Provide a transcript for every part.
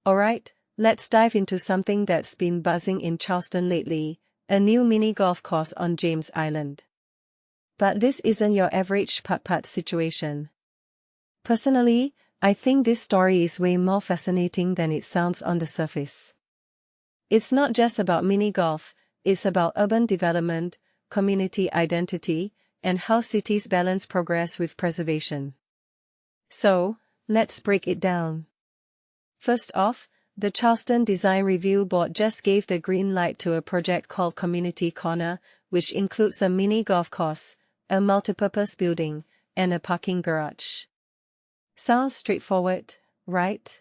Alright, let's dive into something that's been buzzing in Charleston lately, a new mini golf course on James Island. But this isn't your average putt-putt situation. Personally, I think this story is way more fascinating than it sounds on the surface. It's not just about mini golf, it's about urban development, community identity, and how cities balance progress with preservation. So, let's break it down. First off, the Charleston Design Review Board just gave the green light to a project called Community Corner, which includes a mini golf course, a multipurpose building, and a parking garage. Sounds straightforward, right?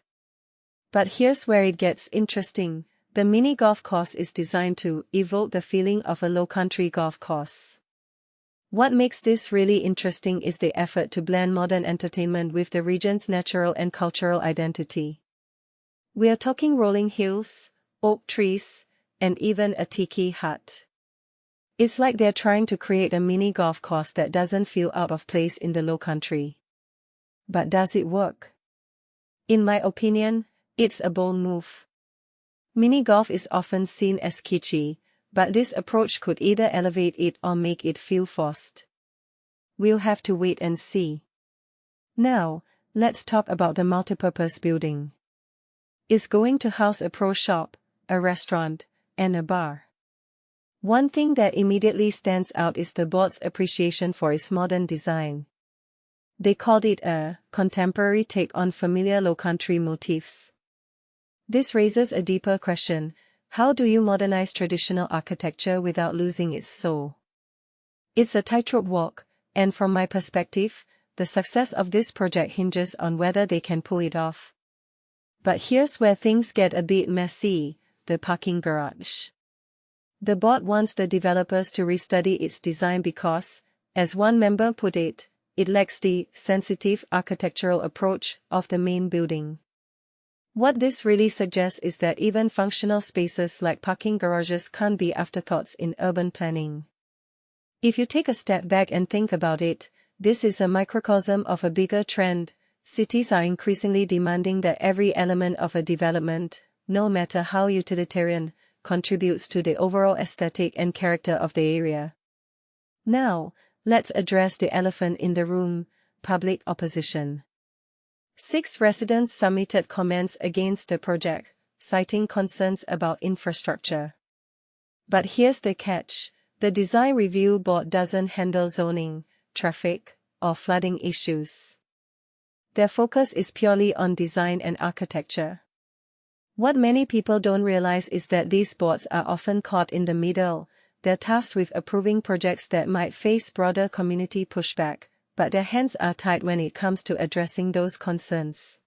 But here's where it gets interesting. The mini golf course is designed to evoke the feeling of a Lowcountry golf course. What makes this really interesting is the effort to blend modern entertainment with the region's natural and cultural identity. We're talking rolling hills, oak trees, and even a tiki hut. It's like they're trying to create a mini golf course that doesn't feel out of place in the Lowcountry. But does it work? In my opinion, it's a bold move. Mini golf is often seen as kitschy, but this approach could either elevate it or make it feel forced. We'll have to wait and see. Now, let's talk about the multipurpose building. It's going to house a pro shop, a restaurant, and a bar. One thing that immediately stands out is the board's appreciation for its modern design. They called it a contemporary take on familiar Lowcountry motifs. This raises a deeper question: how do you modernize traditional architecture without losing its soul? It's a tightrope walk, and from my perspective, the success of this project hinges on whether they can pull it off. But here's where things get a bit messy: the parking garage. The board wants the developers to restudy its design because, as one member put it, it lacks the sensitive architectural approach of the main building. What this really suggests is that even functional spaces like parking garages can't be afterthoughts in urban planning. If you take a step back and think about it, this is a microcosm of a bigger trend. Cities are increasingly demanding that every element of a development, no matter how utilitarian, contributes to the overall aesthetic and character of the area. Now, let's address the elephant in the room: public opposition. 6 residents submitted comments against the project, citing concerns about infrastructure. But here's the catch: the Design Review Board doesn't handle zoning, traffic, or flooding issues. Their focus is purely on design and architecture. What many people don't realize is that these boards are often caught in the middle. They're tasked with approving projects that might face broader community pushback, but their hands are tied when it comes to addressing those concerns.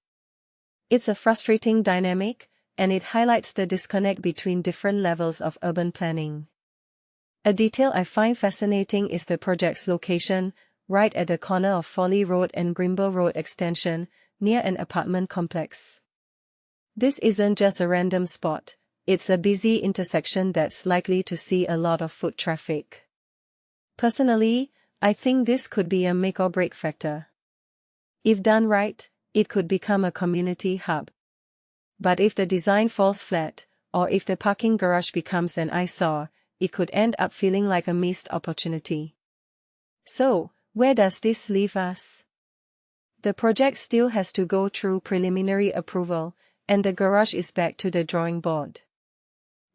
It's a frustrating dynamic, and it highlights the disconnect between different levels of urban planning. A detail I find fascinating is the project's location, right at the corner of Foley Road and Grimble Road extension, near an apartment complex. This isn't just a random spot, it's a busy intersection that's likely to see a lot of foot traffic. Personally, I think this could be a make or break factor. If done right, it could become a community hub. But if the design falls flat, or if the parking garage becomes an eyesore, it could end up feeling like a missed opportunity. So, where does this leave us? The project still has to go through preliminary approval, and the garage is back to the drawing board.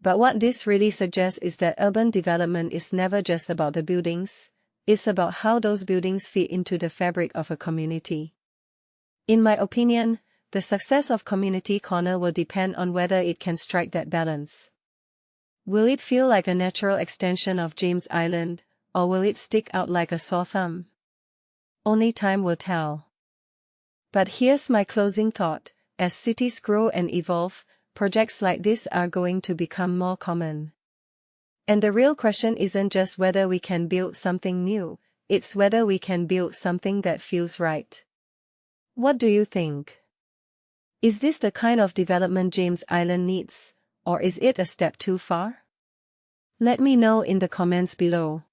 But what this really suggests is that urban development is never just about the buildings, it's about how those buildings fit into the fabric of a community. In my opinion, the success of Community Corner will depend on whether it can strike that balance. Will it feel like a natural extension of James Island, or will it stick out like a sore thumb? Only time will tell. But here's my closing thought: as cities grow and evolve, projects like this are going to become more common. And the real question isn't just whether we can build something new, it's whether we can build something that feels right. What do you think? Is this the kind of development James Island needs, or is it a step too far? Let me know in the comments below.